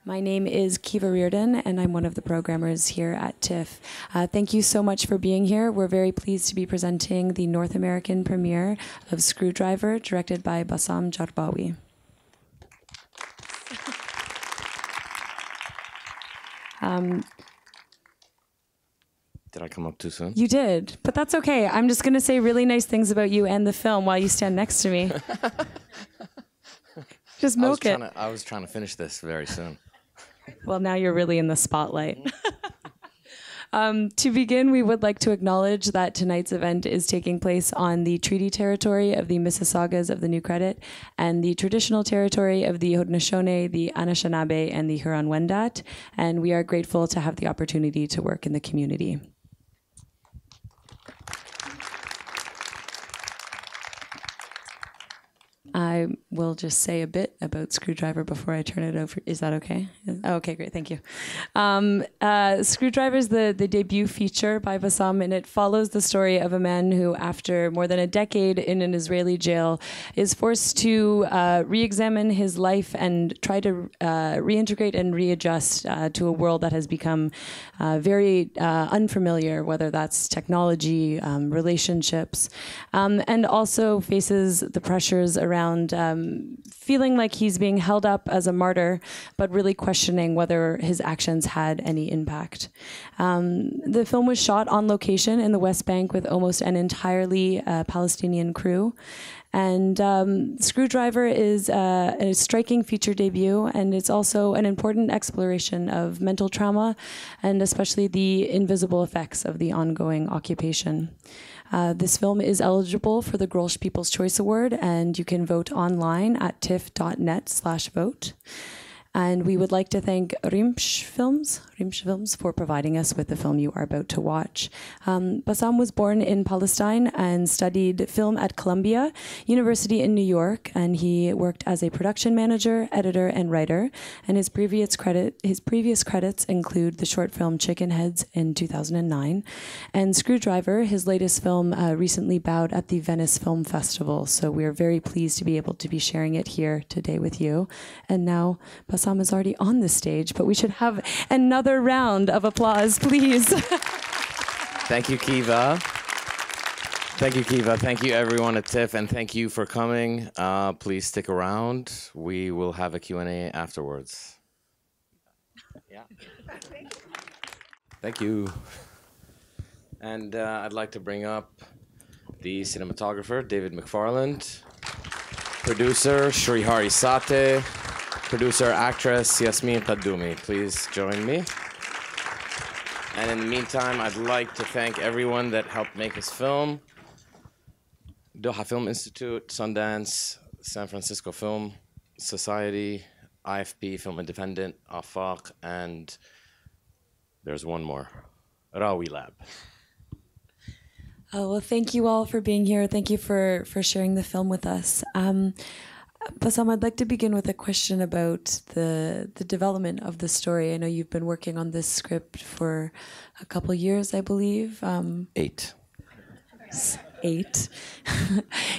My name is Kiva Reardon, and I'm one of the programmers here at TIFF. Thank you so much for being here. We're very pleased to be presenting the North American premiere of Screwdriver, directed by Bassam Jarbawi. Did I come up too soon? You did, but that's okay. I'm just going to say really nice things about you and the film while you stand next to me. Just milk it. I was trying to finish this very soon. Well, now you're really in the spotlight. To begin, we would like to acknowledge that tonight's event is taking place on the treaty territory of the Mississaugas of the New Credit and the traditional territory of the Haudenosaunee, the Anishinaabe, and the Huron-Wendat, and we are grateful to have the opportunity to work in the community. I will just say a bit about Screwdriver before I turn it over. Is that okay? Oh, okay, great, thank you. Screwdriver is the debut feature by Bassam, and it follows the story of a man who, after more than a decade in an Israeli jail, is forced to re-examine his life and try to reintegrate and readjust to a world that has become very unfamiliar, whether that's technology, relationships, and also faces the pressures around feeling like he's being held up as a martyr, but really questioning whether his actions had any impact. The film was shot on location in the West Bank with almost an entirely Palestinian crew. And Screwdriver is a striking feature debut, and it's also an important exploration of mental trauma and especially the invisible effects of the ongoing occupation. This film is eligible for the Grolsch People's Choice Award, and you can vote online at tiff.net/vote. And we would like to thank Rimsh Films for providing us with the film you are about to watch. Bassam was born in Palestine and studied film at Columbia University in New York, and he worked as a production manager, editor, and writer. And his previous credits include the short film Chicken Heads in 2009, and Screwdriver, his latest film, recently bowed at the Venice Film Festival. So we are very pleased to be able to be sharing it here today with you. And now, Bassam is already on the stage, but we should have another round of applause, please. Thank you, Kiva. Thank you, Kiva. Thank you, everyone at TIFF, and thank you for coming. Please stick around. We will have a Q&A afterwards. Yeah. Thank you. And I'd like to bring up the cinematographer, David McFarland, producer, Shrihari Sateh, producer, actress, Yasmin Qaddoumi. Please join me. And in the meantime, I'd like to thank everyone that helped make this film. Doha Film Institute, Sundance, San Francisco Film Society, IFP, Film Independent, Afaq, and there's one more, Rawi Lab. Oh, well, thank you all for being here. Thank you for sharing the film with us. Bassam, I'd like to begin with a question about the development of the story. I know you've been working on this script for a couple years, I believe. 8. 8.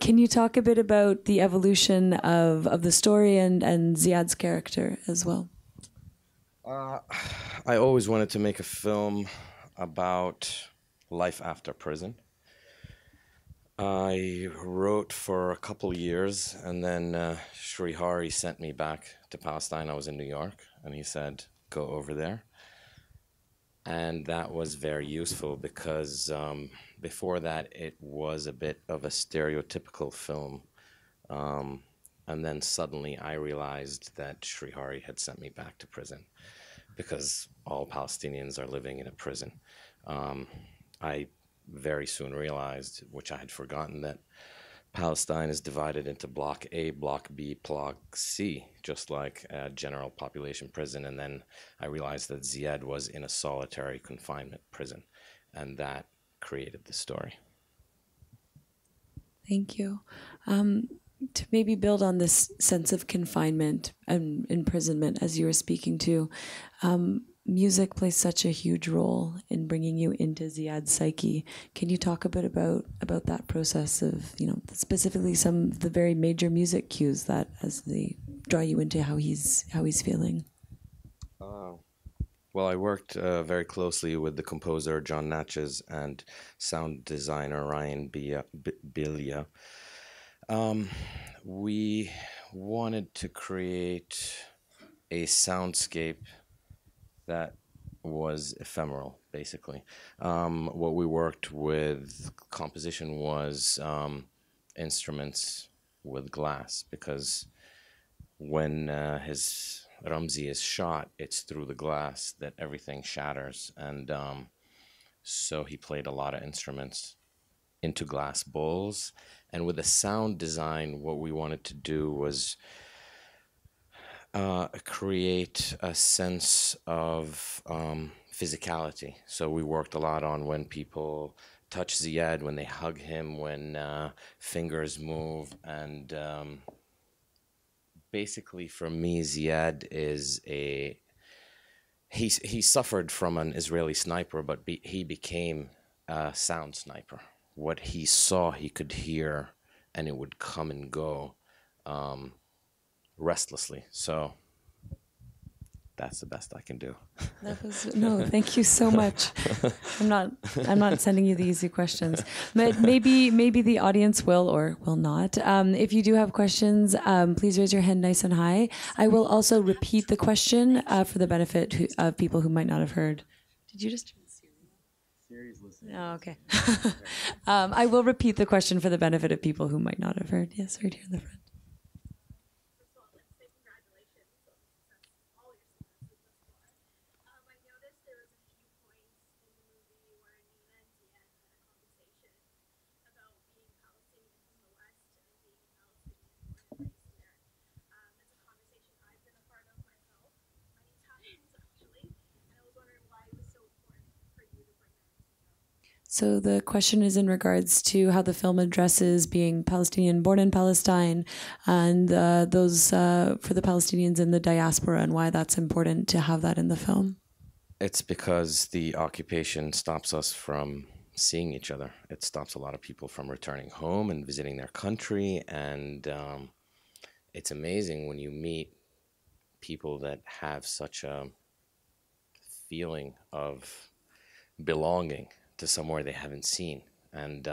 Can you talk a bit about the evolution of the story and Ziad's character as well? I always wanted to make a film about life after prison. I wrote for a couple years, and then Shrihari sent me back to Palestine. I was in New York, and he said, go over there. And that was very useful because before that, it was a bit of a stereotypical film. And then suddenly I realized that Shrihari had sent me back to prison because all Palestinians are living in a prison. I very soon realized, which I had forgotten, that Palestine is divided into Block A, Block B, Block C, just like a general population prison. And then I realized that Ziad was in a solitary confinement prison, and that created the story. Thank you. To maybe build on this sense of confinement and imprisonment, as you were speaking to, music plays such a huge role in bringing you into Ziad's psyche. Can you talk a bit about that process of, specifically some of the very major music cues that as they draw you into how he's feeling? Well, I worked very closely with the composer John Natchez and sound designer Ryan Bilia. We wanted to create a soundscape that was ephemeral, basically. What we worked with composition was instruments with glass, because when his Ramzi is shot, it's through the glass that everything shatters. And so he played a lot of instruments into glass bowls. And with the sound design, what we wanted to do was create a sense of physicality. So we worked a lot on when people touch Ziad, when they hug him, when fingers move. And basically for me, Ziad is he suffered from an Israeli sniper, but he became a sound sniper. What he saw, he could hear, and it would come and go restlessly. So that's the best I can do. That was thank you so much. I'm not sending you the easy questions, but maybe the audience will or will not. If you do have questions, please raise your hand nice and high. I will also repeat the question for the benefit of people who might not have heard. Did you just? Siri's listening. Oh, okay. I will repeat the question for the benefit of people who might not have heard. Yes, right here in the front. So the question is in regards to how the film addresses being Palestinian, born in Palestine, and those for the Palestinians in the diaspora, and why that's important to have that in the film. It's because the occupation stops us from seeing each other. It stops a lot of people from returning home and visiting their country. And it's amazing when you meet people that have such a feeling of belonging to somewhere they haven't seen. And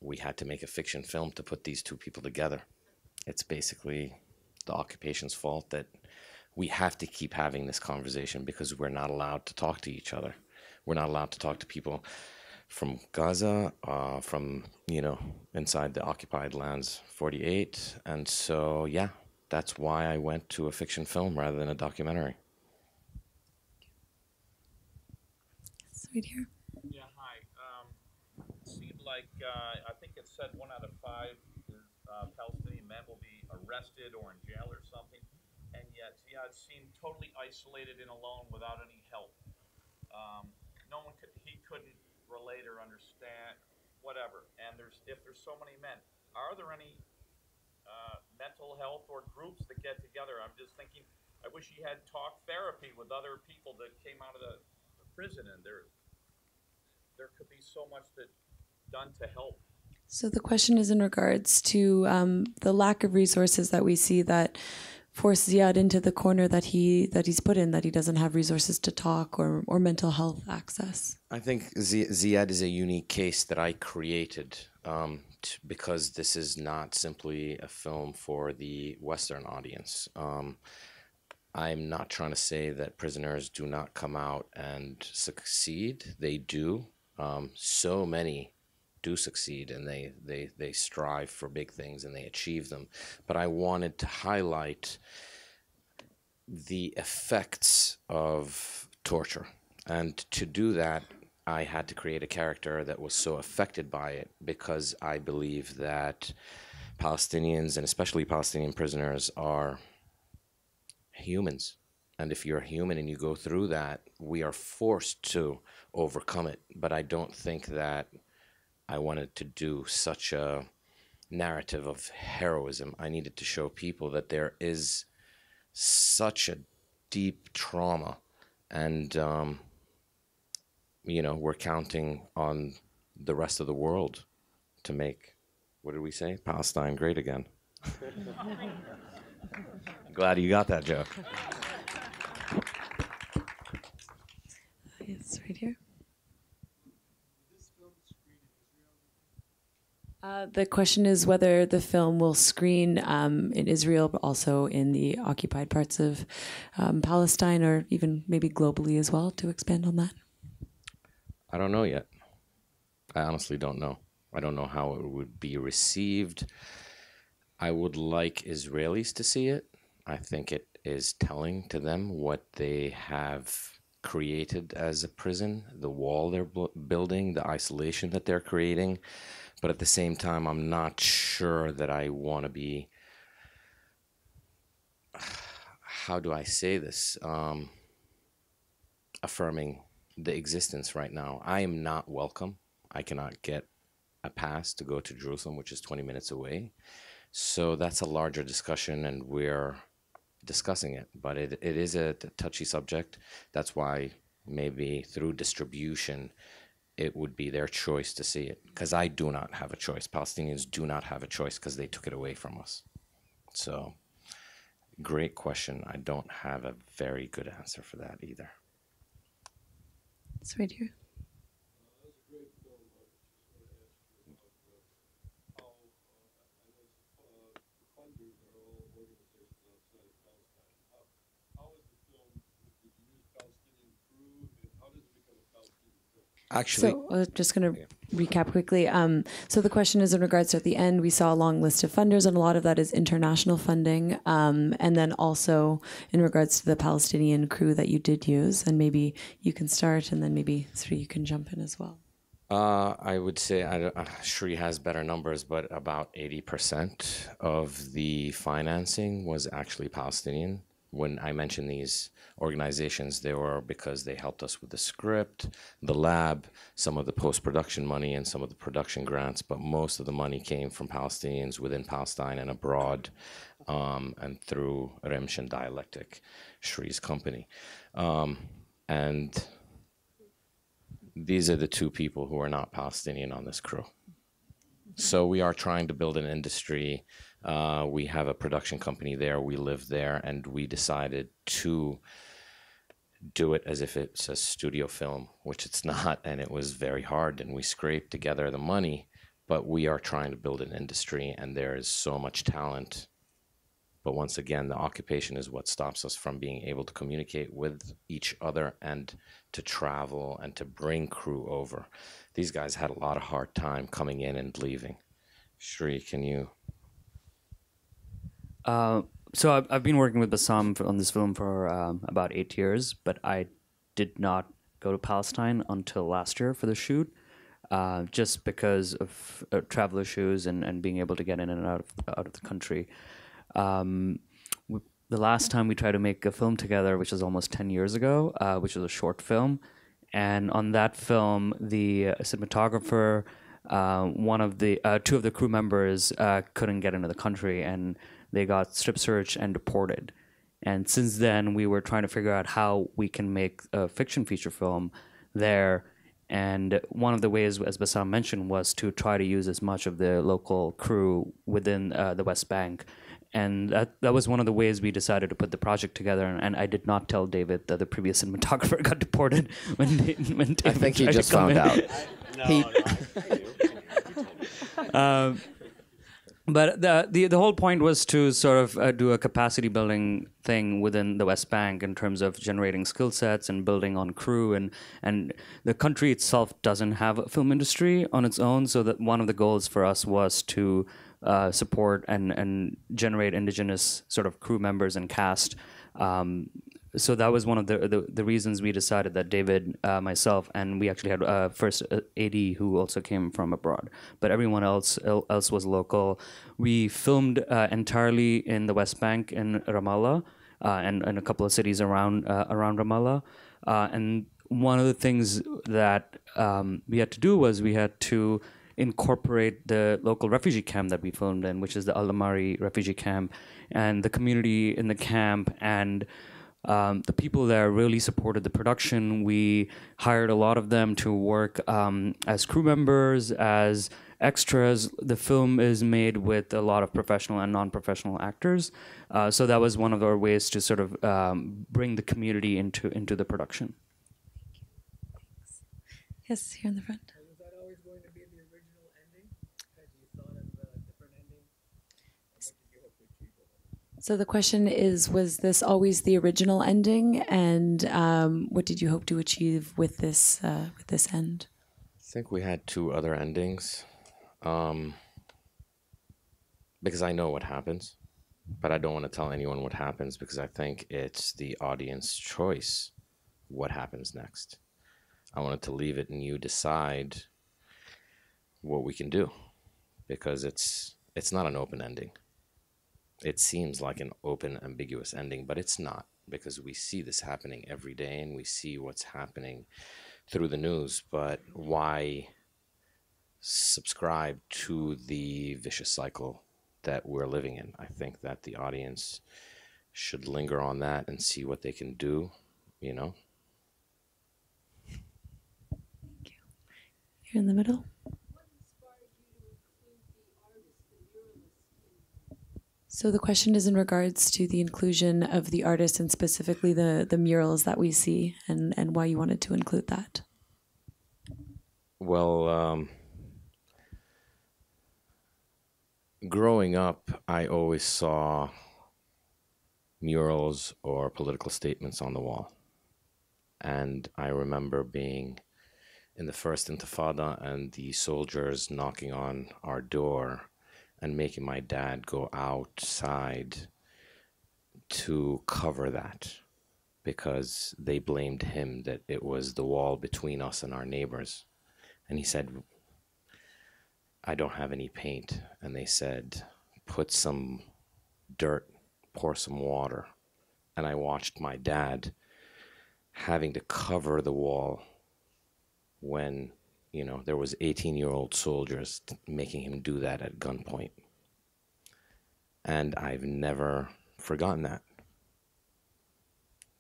we had to make a fiction film to put these two people together. It's basically the occupation's fault that we have to keep having this conversation, because we're not allowed to talk to each other. We're not allowed to talk to people from Gaza, from, inside the occupied lands 48. And so, yeah, that's why I went to a fiction film rather than a documentary. Right here. Yeah, hi. Seemed like, I think it said 1 out of 5 Palestinian men will be arrested or in jail or something, and yet Ziad seemed totally isolated and alone without any help. He couldn't relate or understand, whatever. And if there's so many men, are there any mental health or groups that get together? I'm just thinking, I wish he had talk therapy with other people that came out of the prison, and there could be so much that done to help. So the question is in regards to the lack of resources that we see that force Ziad into the corner that he's put in, that he doesn't have resources to talk or mental health access. I think Ziad is a unique case that I created because this is not simply a film for the Western audience. I'm not trying to say that prisoners do not come out and succeed. They do. So many do succeed, and they strive for big things and they achieve them. But I wanted to highlight the effects of torture. And to do that, I had to create a character that was so affected by it, because I believe that Palestinians, and especially Palestinian prisoners, are humans. And if you're human and you go through that, we are forced to overcome it. But I don't think that I wanted to do such a narrative of heroism. I needed to show people that there is such a deep trauma, and we're counting on the rest of the world to make, what did we say, Palestine great again. Glad you got that joke. It's right here. The question is whether the film will screen in Israel, but also in the occupied parts of Palestine, or even maybe globally as well, to expand on that. I don't know yet. I honestly don't know. I don't know how it would be received. I would like Israelis to see it. I think it is telling to them what they have created as a prison, the wall they're building, the isolation that they're creating. But at the same time, I'm not sure that I want to be, how do I say this, affirming the existence right now. I am not welcome. I cannot get a pass to go to Jerusalem, which is 20 minutes away. So that's a larger discussion, and we're discussing it. But it is a touchy subject. That's why maybe through distribution, it would be their choice to see it. Because I do not have a choice. Palestinians do not have a choice because they took it away from us. So, great question. I don't have a very good answer for that either. It's right here. Actually, so just going to recap quickly. So the question is in regards to at the end, we saw a long list of funders, and a lot of that is international funding. And then also in regards to the Palestinian crew that you did use, and maybe you can start, and then maybe Sri, you can jump in as well. I would say, Shri has better numbers, but about 80% of the financing was actually Palestinian. When I mentioned these organizations, they were because they helped us with the script, the lab, some of the post-production money, and some of the production grants, but most of the money came from Palestinians within Palestine and abroad, and through Remsh and Dialectic, Shri's company. And these are the two people who are not Palestinian on this crew. So we are trying to build an industry. We have a production company there, we live there, and we decided to do it as if it's a studio film, which it's not, and it was very hard, and we scraped together the money, but we are trying to build an industry, and there is so much talent. But once again, the occupation is what stops us from being able to communicate with each other and to travel and to bring crew over. These guys had a lot of hard time coming in and leaving. Shri, can you? So I've been working with Bassam on this film for about 8 years, but I did not go to Palestine until last year for the shoot, just because of travel issues and being able to get in and out of the country. The last time we tried to make a film together, which was almost 10 years ago, which was a short film, and on that film, the cinematographer, two of the crew members couldn't get into the country, and they got strip searched and deported. And since then, we were trying to figure out how we can make a fiction feature film there. And one of the ways, as Bassam mentioned, was to try to use as much of the local crew within the West Bank. And that was one of the ways we decided to put the project together. And I did not tell David that the previous cinematographer got deported when David I think he just found out. But the whole point was to sort of do a capacity building thing within the West Bank in terms of generating skill sets and building on crew, and the country itself doesn't have a film industry on its own, so that one of the goals for us was to support and generate indigenous sort of crew members and cast. So that was one of the reasons we decided that David, myself, and we actually had first AD who also came from abroad, but everyone else was local. We filmed entirely in the West Bank in Ramallah and a couple of cities around Ramallah. And one of the things that we had to do was we had to incorporate the local refugee camp that we filmed in, which is the Al-Amari refugee camp, and the community in the camp, and the people there really supported the production. We hired a lot of them to work as crew members, as extras. The film is made with a lot of professional and non-professional actors. So that was one of our ways to sort of bring the community into the production. Yes, here in the front. And was that always going to be the original ending? Had you thought of a different ending? What did you hope to achieve with it? So the question is, was this always the original ending, and what did you hope to achieve with this end? I think we had two other endings, because I know what happens, but I don't want to tell anyone what happens because I think it's the audience choice what happens next. I wanted to leave it and you decide what we can do, because it's not an open ending. It seems like an open, ambiguous ending, but it's not, because we see this happening every day and we see what's happening through the news. But why subscribe to the vicious cycle that we're living in? I think that the audience should linger on that and see what they can do, you know? Here in the middle. So the question is in regards to the inclusion of the artists and specifically the murals that we see, and why you wanted to include that. Well, growing up, I always saw murals or political statements on the wall. And I remember being in the first Intifada and the soldiers knocking on our door and making my dad go outside to cover that, because they blamed him that it was the wall between us and our neighbors. And he said, I don't have any paint. And they said, put some dirt, pour some water. And I watched my dad having to cover the wall when, you know, there was 18-year-old soldiers making him do that at gunpoint. And I've never forgotten that.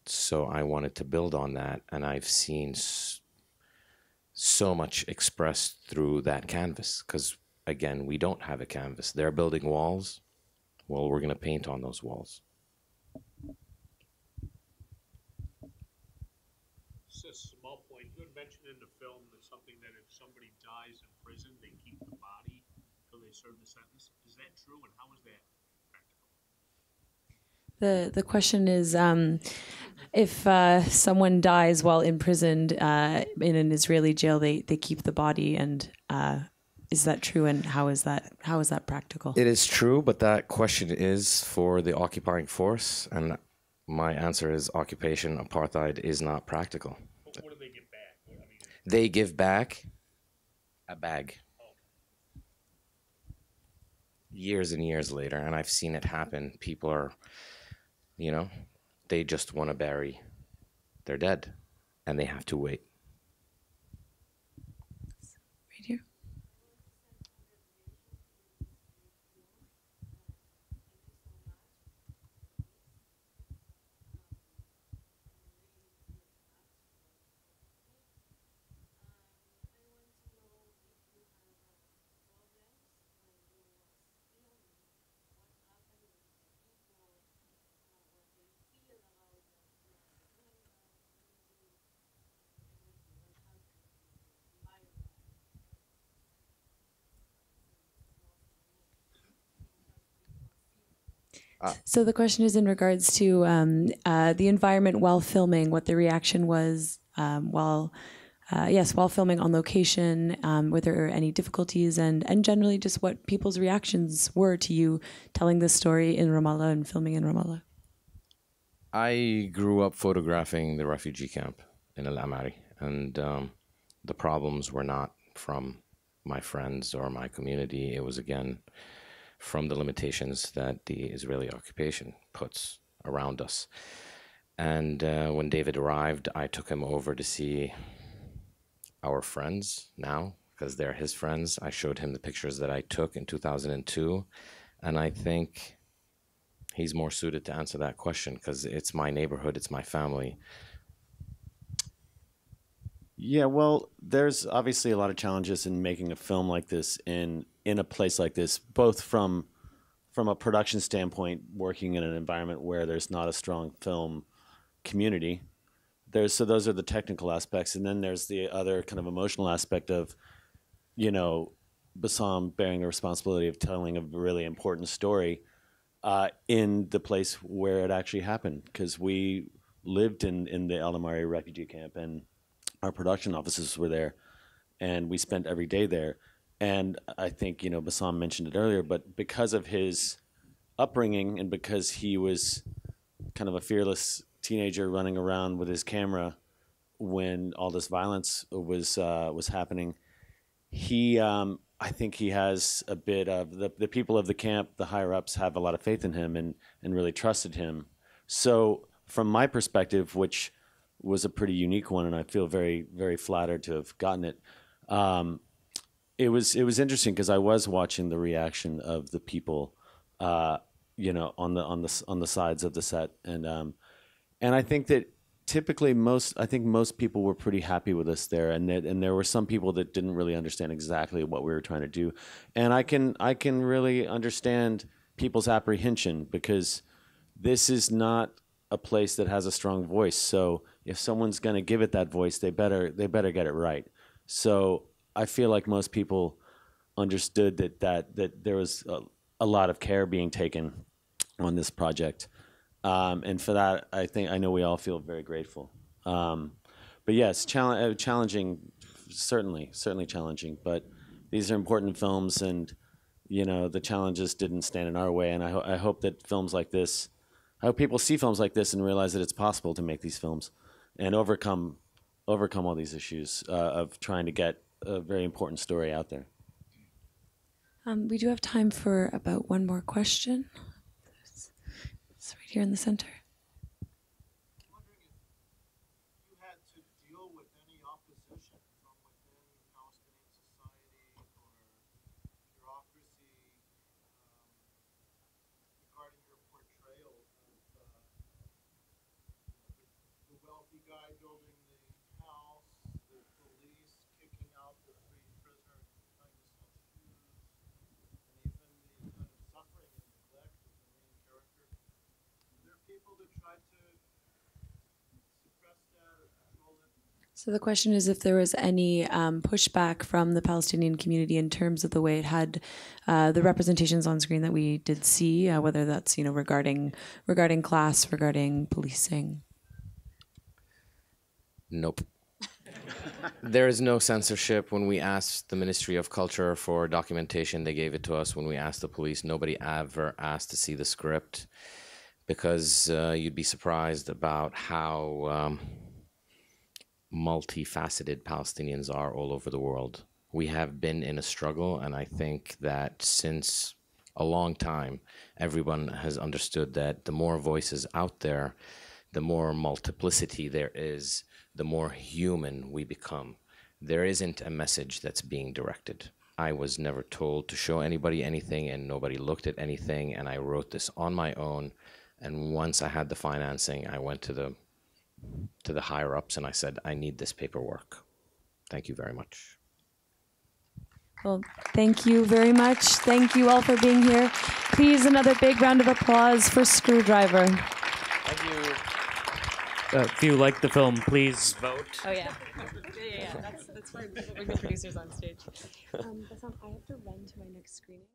So I wanted to build on that, and I've seen so much expressed through that canvas, because, again, we don't have a canvas. They're building walls. Well, we're going to paint on those walls. Just a small point. You had mentioned in the film that something that if somebody dies in prison, they keep the body until they serve the sentence. Is that true, and how is that practical? The question is, if someone dies while imprisoned in an Israeli jail, they keep the body, and is that true, and how is that practical? It is true, but that question is for the occupying force, and my answer is occupation, apartheid is not practical. What do they get back? I mean, They give back a bag. Years and years later, and I've seen it happen. People are, you know, they just want to bury their dead, and they have to wait. Right here. So the question is in regards to the environment while filming, what the reaction was while filming on location, were there any difficulties, and generally just what people's reactions were to you telling this story in Ramallah and filming in Ramallah. I grew up photographing the refugee camp in Al Amari, and the problems were not from my friends or my community. It was, again, from the limitations that the Israeli occupation puts around us. And when David arrived, I took him over to see our friends now, because they're his friends. I showed him the pictures that I took in 2002, and I think he's more suited to answer that question, because it's my neighborhood, it's my family. Yeah, well, there's obviously a lot of challenges in making a film like this in a place like this, both from a production standpoint, working in an environment where there's not a strong film community, so those are the technical aspects, and then there's the other kind of emotional aspect of, Bassam bearing the responsibility of telling a really important story in the place where it actually happened, because we lived in the El Amari refugee camp, and our production offices were there, and we spent every day there. And I think, Bassam mentioned it earlier, but because of his upbringing and because he was kind of a fearless teenager running around with his camera when all this violence was happening, I think he has a bit of the people of the camp, the higher ups, have a lot of faith in him and really trusted him. So from my perspective, which was a pretty unique one, and I feel very, very flattered to have gotten it. It was interesting because I was watching the reaction of the people, on the sides of the set, and I think that typically most people were pretty happy with us there, and there were some people that didn't really understand exactly what we were trying to do, and I can really understand people's apprehension, because this is not a place that has a strong voice. So if someone's going to give it that voice, they better get it right. So I feel like most people understood that there was a lot of care being taken on this project, and for that, I know we all feel very grateful. But yes, challenging, certainly challenging. But these are important films, and the challenges didn't stand in our way. And I hope that films like this, I hope people see films like this and realize that it's possible to make these films and overcome all these issues of trying to get a very important story out there. We do have time for about one more question. It's right here in the center. I'm wondering if you had to deal with any opposition from within Palestinian society or bureaucracy regarding your portrayal of the wealthy guy building the house, the police kicking out the free prisoner trying to sell shoes, and even the kind of suffering and neglect of the main character. Are there people that try to suppress that or control it? So the question is if there was any pushback from the Palestinian community in terms of the way it had the representations on screen that we did see, whether that's regarding class, regarding policing. Nope. There is no censorship. When we asked the Ministry of Culture for documentation, they gave it to us. When we asked the police, nobody ever asked to see the script, because you'd be surprised about how multifaceted Palestinians are all over the world. We have been in a struggle, and I think that since a long time, everyone has understood that the more voices out there, the more multiplicity there is, the more human we become. There isn't a message that's being directed. I was never told to show anybody anything, and nobody looked at anything, and I wrote this on my own. And once I had the financing, I went to the higher ups and I said, I need this paperwork. Thank you very much. Well, thank you very much. Thank you all for being here. Please, another big round of applause for Screwdriver. Thank you. If you like the film, please vote. Oh, yeah. Yeah. That's why we bring the producers on stage. Bassam, I have to run to my next screening.